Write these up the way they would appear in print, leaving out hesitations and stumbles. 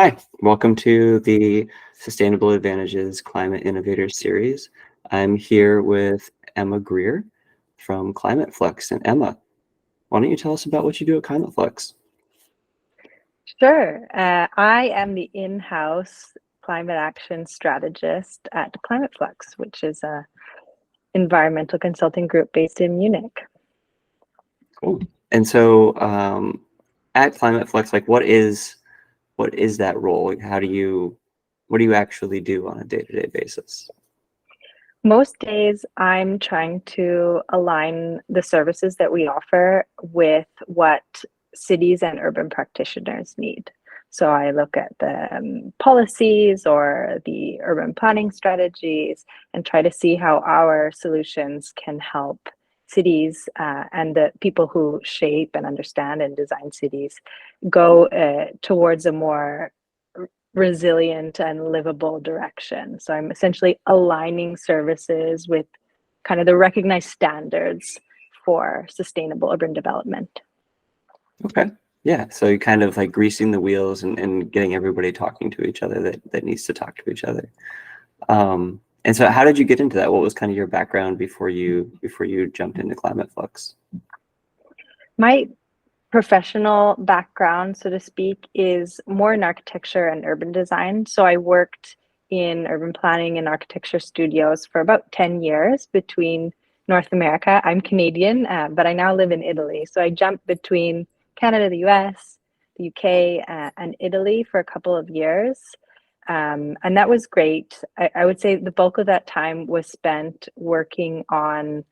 Hi, welcome to the Sustainable Advantages Climate Innovators Series. I'm here with Emma Greer from Climateflux. And Emma, why don't you tell us about what you do at Climateflux? Sure. I am the in-house climate action strategist at Climateflux, which is a environmental consulting group based in Munich. Cool. And so at Climateflux, like what is that role? Like what do you actually do on a day-to-day basis? Most days, I'm trying to align the services that we offer with what cities and urban practitioners need. So I look at the policies or the urban planning strategies and try to see how our solutions can help cities and the people who shape and understand and design cities go towards a more resilient and livable direction. So I'm essentially aligning services with kind of the recognized standards for sustainable urban development. Okay. Yeah. So you kind of like greasing the wheels and getting everybody talking to each other that needs to talk to each other. And so how did you get into that? What was kind of your background before you jumped into Climateflux? My professional background, so to speak, is more in architecture and urban design. So I worked in urban planning and architecture studios for about 10 years between North America. I'm Canadian, but I now live in Italy. So I jumped between Canada, the US, the UK, and Italy for a couple of years. And that was great. I would say the bulk of that time was spent working on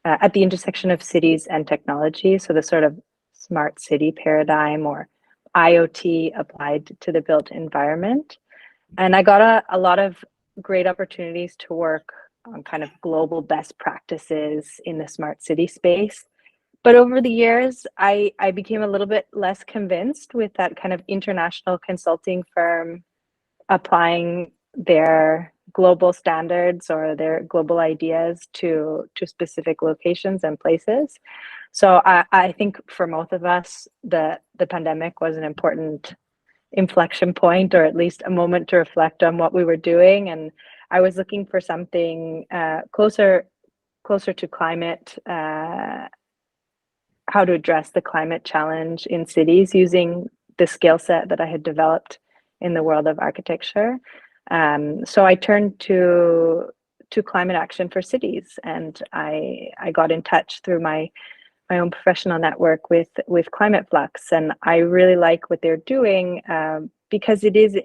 at the intersection of cities and technology. So the sort of smart city paradigm or IoT applied to the built environment. And I got a lot of great opportunities to work on kind of global best practices in the smart city space. But over the years, I became a little bit less convinced with that kind of international consulting firm applying their global standards or their global ideas to specific locations and places. So I think for most of us, the pandemic was an important inflection point, or at least a moment to reflect on what we were doing. And I was looking for something closer to climate, how to address the climate challenge in cities using the skill set that I had developed in the world of architecture. So I turned to climate action for cities, and I got in touch through my own professional network with Climateflux, and I really like what they're doing because it is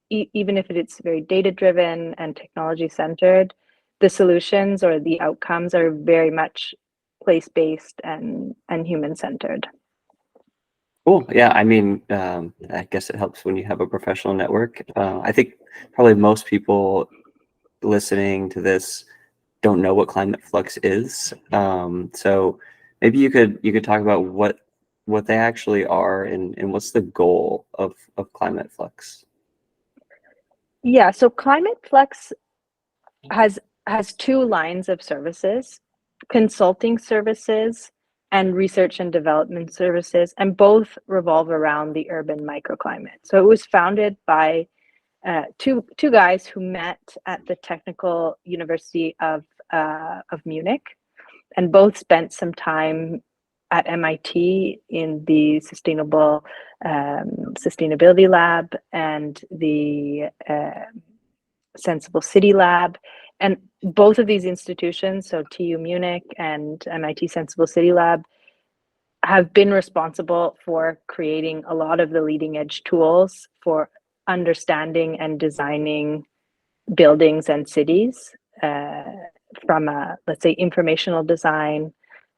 even if it's very data driven and technology centered, the solutions or the outcomes are very much place based and human centered. Cool. Yeah. I mean, I guess it helps when you have a professional network. I think probably most people listening to this don't know what Climateflux is. So maybe you could talk about what they actually are and what's the goal of Climateflux. Yeah, so Climateflux has has two lines of services, consulting services and research and development services, and both revolve around the urban microclimate. So it was founded by two guys who met at the Technical University of Munich, and both spent some time at MIT in the sustainability lab and the Sensible City Lab. And both of these institutions, so TU Munich and MIT Sensible City Lab, have been responsible for creating a lot of the leading edge tools for understanding and designing buildings and cities from a, let's say, informational design,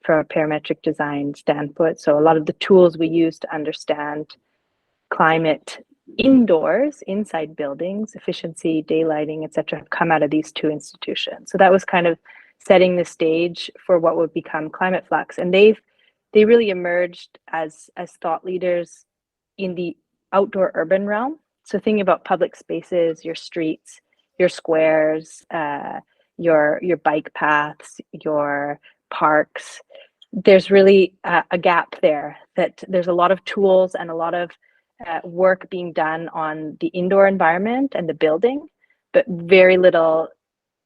from a parametric design standpoint. So a lot of the tools we use to understand climate indoors, inside buildings, efficiency, daylighting, et cetera, have come out of these two institutions. So that was kind of setting the stage for what would become Climateflux. And they really emerged as thought leaders in the outdoor urban realm. So thinking about public spaces, your streets, your squares, your bike paths, your parks. There's really a gap there, that there's a lot of tools and a lot of work being done on the indoor environment and the building, but very little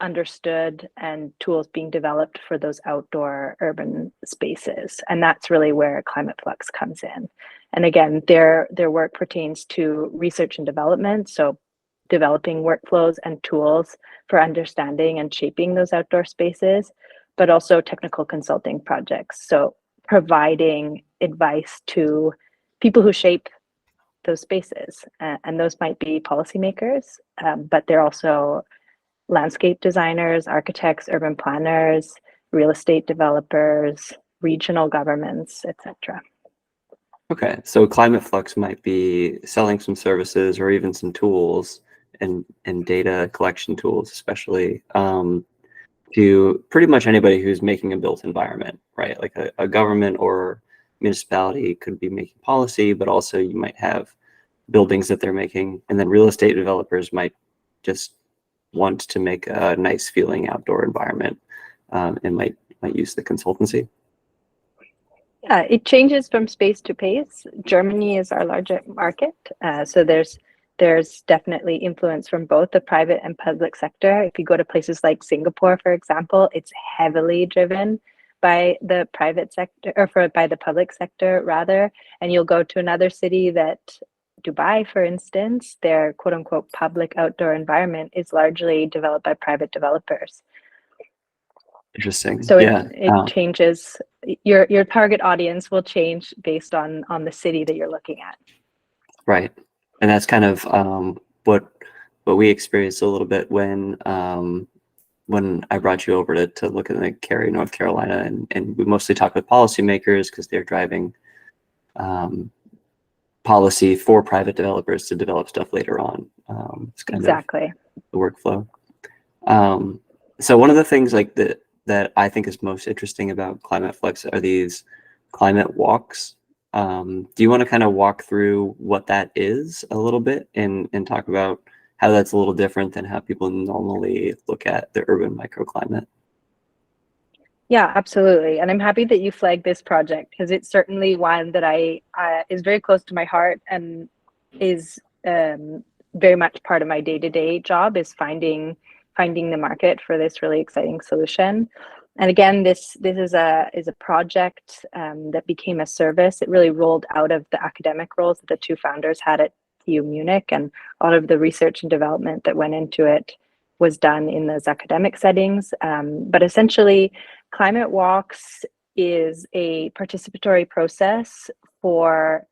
understood and tools being developed for those outdoor urban spaces. And that's really where Climateflux comes in. And again, their work pertains to research and development, so developing workflows and tools for understanding and shaping those outdoor spaces, but also technical consulting projects. So providing advice to people who shape those spaces. And those might be policymakers, but they're also landscape designers, architects, urban planners, real estate developers, regional governments, etc. Okay, so Climateflux might be selling some services or even some tools and data collection tools, especially to pretty much anybody who's making a built environment, right? Like a government or municipality could be making policy, but also you might have buildings that they're making, and then real estate developers might just want to make a nice feeling outdoor environment, and might use the consultancy. Yeah, it changes from space to pace. Germany is our largest market, so there's definitely influence from both the private and public sector. If you go to places like Singapore, for example, it's heavily driven by the private sector, by the public sector rather. And you'll go to another city that Dubai, for instance, their quote unquote public outdoor environment is largely developed by private developers. Interesting. So Yeah. it changes. Your target audience will change based on the city that you're looking at. Right. And that's kind of what we experienced a little bit when I brought you over to look at the Cary, North Carolina, and we mostly talked with policymakers because they're driving policy for private developers to develop stuff later on. It's kind Exactly. of the workflow. So one of the things like that I think is most interesting about Climateflux are these climate walks. Do you want to kind of walk through what that is a little bit and talk about how that's a little different than how people normally look at the urban microclimate? Yeah, absolutely. And I'm happy that you flagged this project because it's certainly one that I is very close to my heart and is very much part of my day-to-day job is finding the market for this really exciting solution. And again, this is a project that became a service. It really rolled out of the academic roles that the two founders had at TU Munich, and a lot of the research and development that went into it was done in those academic settings. But essentially, Climate Walks is a participatory process for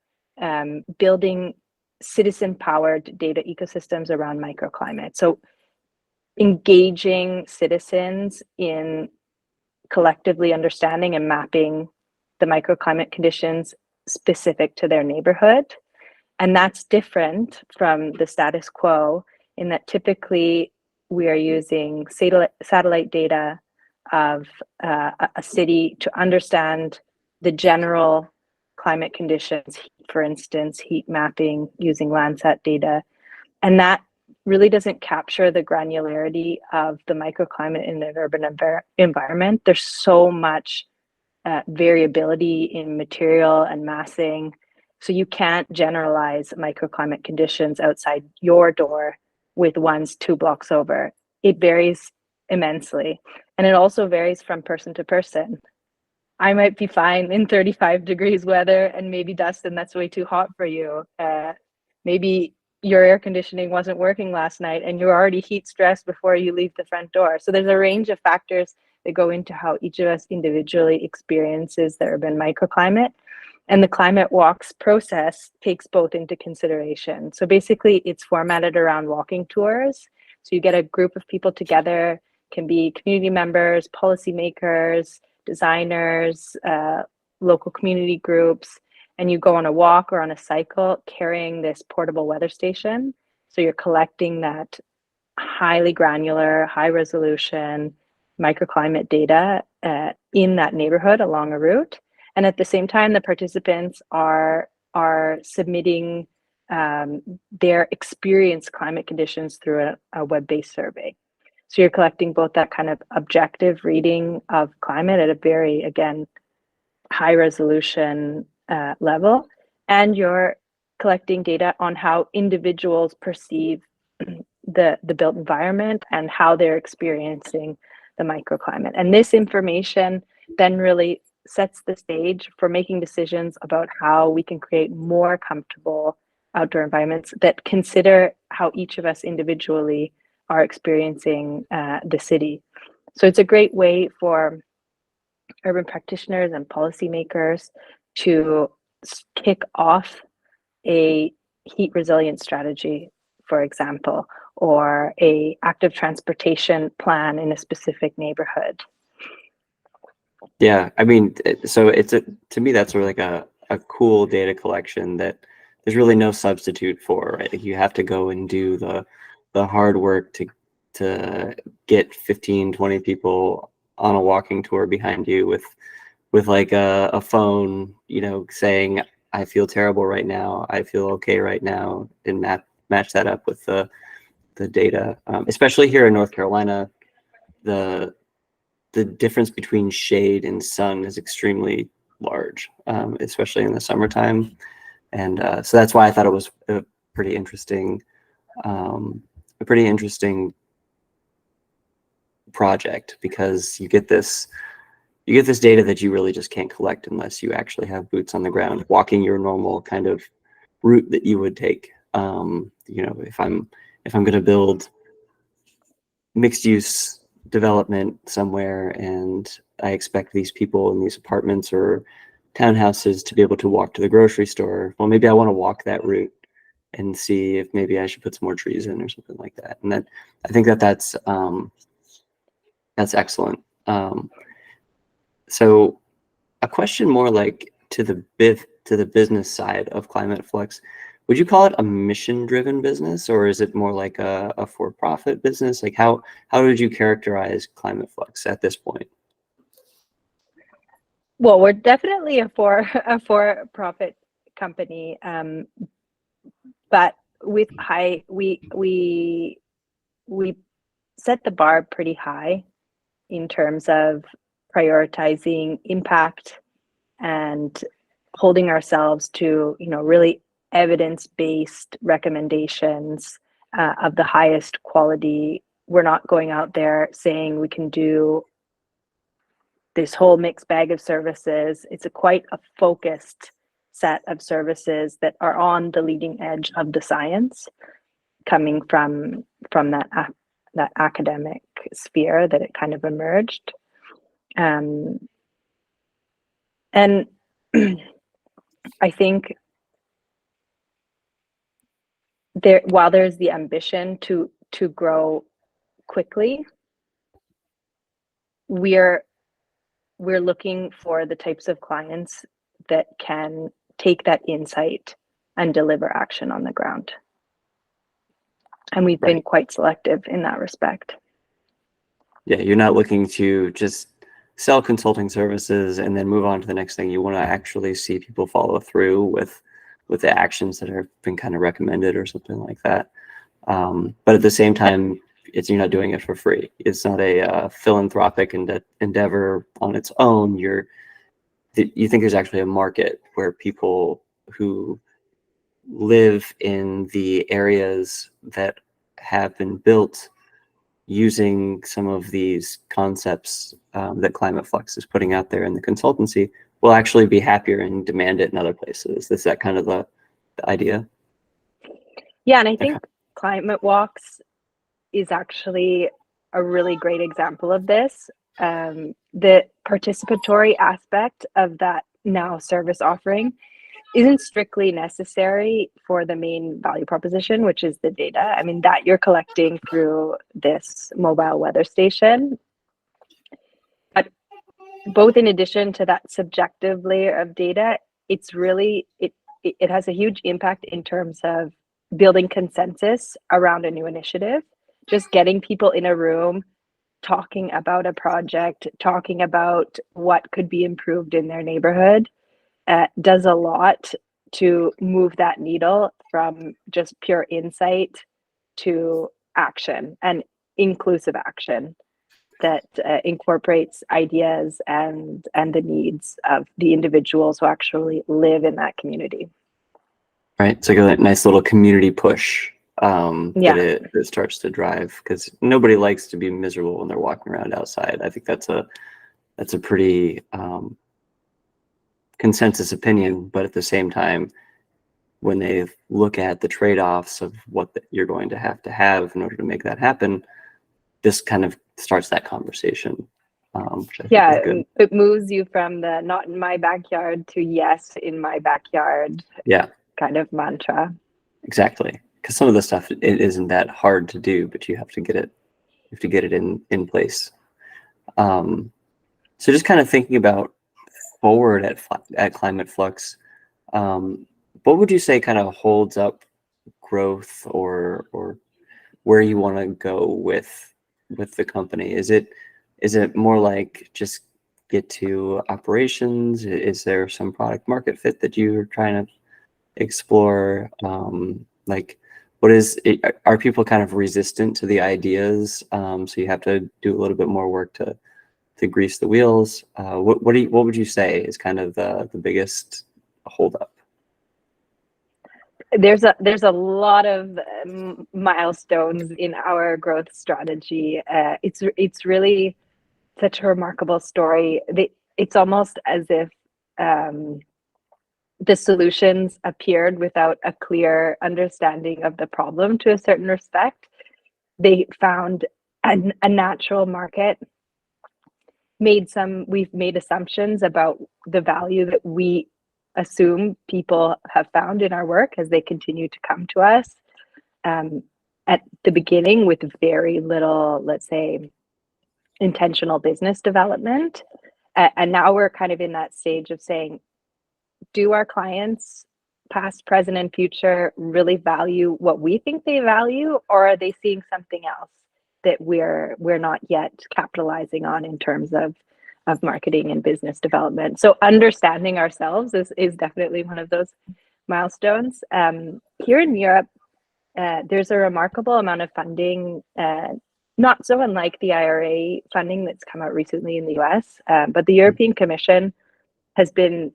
building citizen-powered data ecosystems around microclimate. So engaging citizens in collectively understanding and mapping the microclimate conditions specific to their neighborhood. And that's different from the status quo in that typically we are using satellite data of a city to understand the general climate conditions, for instance, heat mapping using Landsat data. And that really doesn't capture the granularity of the microclimate in an urban environment. There's so much variability in material and massing. So you can't generalize microclimate conditions outside your door with ones 2 blocks over. It varies immensely. And it also varies from person to person. I might be fine in 35 degrees weather, and maybe Dustin, that's way too hot for you. Maybe your air conditioning wasn't working last night and you're already heat stressed before you leave the front door. So there's a range of factors that go into how each of us individually experiences the urban microclimate. And the Climate Walks process takes both into consideration. So basically, it's formatted around walking tours. So you get a group of people together, can be community members, policymakers, designers, local community groups, and you go on a walk or on a cycle carrying this portable weather station. So you're collecting that highly granular, high resolution microclimate data in that neighborhood along a route. And at the same time, the participants are submitting their experienced climate conditions through a web-based survey. So you're collecting both that kind of objective reading of climate at a very, again, high resolution level, and you're collecting data on how individuals perceive the built environment and how they're experiencing the microclimate. And this information then really sets the stage for making decisions about how we can create more comfortable outdoor environments that consider how each of us individually are experiencing the city. So it's a great way for urban practitioners and policymakers to kick off a heat resilient strategy, for example, or a active transportation plan in a specific neighborhood. Yeah, I mean, so to me that's really like a cool data collection that there's really no substitute for, right? Like you have to go and do the hard work to get 15, 20 people on a walking tour behind you with like a phone, you know, saying I feel terrible right now, I feel okay right now, and match that up with the data. Especially here in North Carolina, the difference between shade and sun is extremely large, especially in the summertime. And so that's why I thought it was a pretty interesting, a pretty interesting project, because you get this data that you really just can't collect unless you actually have boots on the ground, walking your normal kind of route that you would take. You know, if I'm going to build mixed use development somewhere and I expect these people in these apartments or townhouses to be able to walk to the grocery store, well, maybe I want to walk that route and see if maybe I should put some more trees in or something like that. And then I think that's excellent. So a question more like to the business side of Climateflux, would you call it a mission-driven business, or is it more like a for-profit business? Like how would you characterize Climateflux at this point? Well, we're definitely a for-profit company, but with high, we set the bar pretty high in terms of prioritizing impact and holding ourselves to, you know, really evidence-based recommendations of the highest quality. We're not going out there saying we can do this whole mixed bag of services. It's quite a focused set of services that are on the leading edge of the science, coming from that academic sphere that it kind of emerged. And I think while there's the ambition to grow quickly, we're looking for the types of clients that can take that insight and deliver action on the ground. And we've been quite selective in that respect. Yeah, you're not looking to just sell consulting services and then move on to the next thing. You want to actually see people follow through with the actions that have been kind of recommended or something like that. But at the same time, you're not doing it for free. It's not a philanthropic endeavor on its own. You think there's actually a market where people who live in the areas that have been built using some of these concepts that Climateflux is putting out there in the consultancy will actually be happier and demand it in other places. Is that kind of the idea? Yeah, and I think Climate Walks is actually a really great example of this. The participatory aspect of that now service offering isn't strictly necessary for the main value proposition, which is the data. I mean, that you're collecting through this mobile weather station. But both in addition to that subjective layer of data, it's really, it has a huge impact in terms of building consensus around a new initiative, just getting people in a room, talking about a project, talking about what could be improved in their neighborhood, does a lot to move that needle from just pure insight to action, and inclusive action that incorporates ideas and the needs of the individuals who actually live in that community. Right. It's like a nice little community push Yeah. that starts to drive, because nobody likes to be miserable when they're walking around outside. I think that's a pretty consensus opinion. But at the same time, when they look at the trade-offs of what you're going to have in order to make that happen, this kind of starts that conversation, which I think is Yeah, good. it moves you from the not in my backyard to yes in my backyard Yeah, kind of mantra. exactly. Because some of the stuff, it isn't that hard to do, but you have to get it in place. So just kind of thinking about forward at Climateflux, what would you say kind of holds up growth, or where you want to go with the company? Is it more like just get to operations? Is there some product market fit that you're trying to explore? Like, what is it, are people kind of resistant to the ideas? So you have to do a little bit more work to grease the wheels. What would you say is kind of the biggest holdup? There's a lot of milestones in our growth strategy. It's really such a remarkable story. It's almost as if um, the solutions appeared without a clear understanding of the problem to a certain respect. They found a natural market, we've made assumptions about the value that we assume people have found in our work as they continue to come to us, um, at the beginning with very little, let's say, intentional business development. And now we're kind of in that stage of saying, do our clients, past, present, and future, really value what we think they value, or are they seeing something else that we're not yet capitalizing on in terms of marketing and business development? So understanding ourselves is definitely one of those milestones. Here in Europe, there's a remarkable amount of funding, not so unlike the IRA funding that's come out recently in the US, but the European Commission has been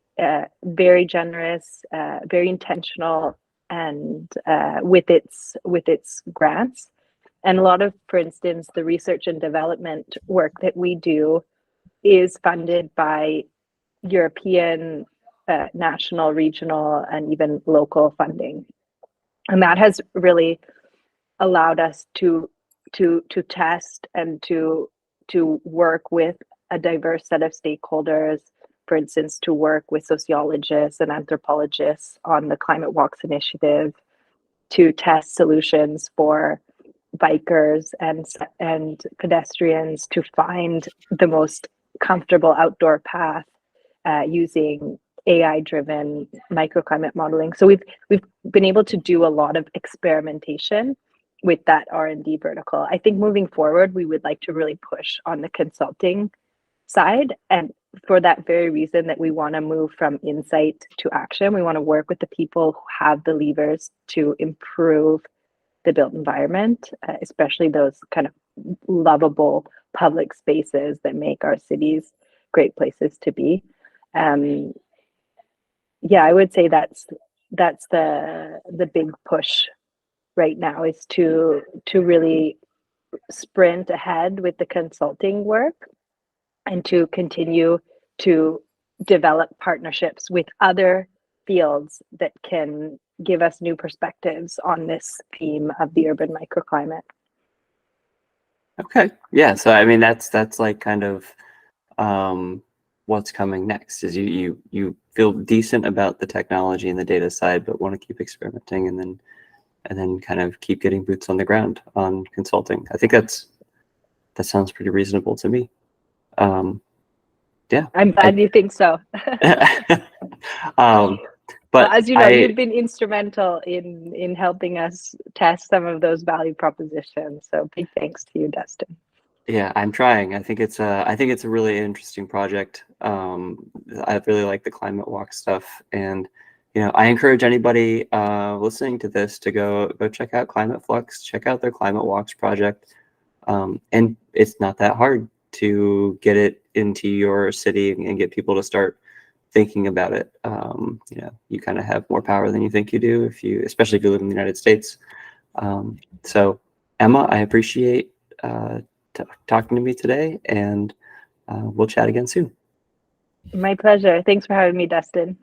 very generous, very intentional, and with its grants. And a lot of, for instance, the research and development work that we do is funded by European, national, regional, and even local funding. And that has really allowed us to test and to work with a diverse set of stakeholders. For instance, to work with sociologists and anthropologists on the Climate Walks initiative, to test solutions for bikers and pedestrians to find the most comfortable outdoor path, using AI-driven microclimate modeling. So we've been able to do a lot of experimentation with that R&D vertical. I think moving forward, we would like to really push on the consulting side, and for that very reason that we want to move from insight to action. We want to work with the people who have the levers to improve the built environment, especially those kind of lovable public spaces that make our cities great places to be. Um, yeah, I would say that's the big push right now, is to really sprint ahead with the consulting work and to continue to develop partnerships with other fields that can give us new perspectives on this theme of the urban microclimate. Okay. Yeah. So I mean, that's like kind of what's coming next. Is you feel decent about the technology and the data side, but want to keep experimenting, and then kind of keep getting boots on the ground on consulting. I think that sounds pretty reasonable to me. Yeah. I'm glad you think so. Um, Well, but as you know, you've been instrumental in helping us test some of those value propositions. So big thanks to you, Dustin. yeah, I'm trying. I think it's a really interesting project. I really like the climate walk stuff, and I encourage anybody listening to this to go check out Climateflux, check out their Climate Walks project, and it's not that hard to get it into your city and get people to start thinking about it, you kind of have more power than you think you do, especially if you live in the United States. So Emma, I appreciate talking to me today, and we'll chat again soon. My pleasure. Thanks for having me, Dustin.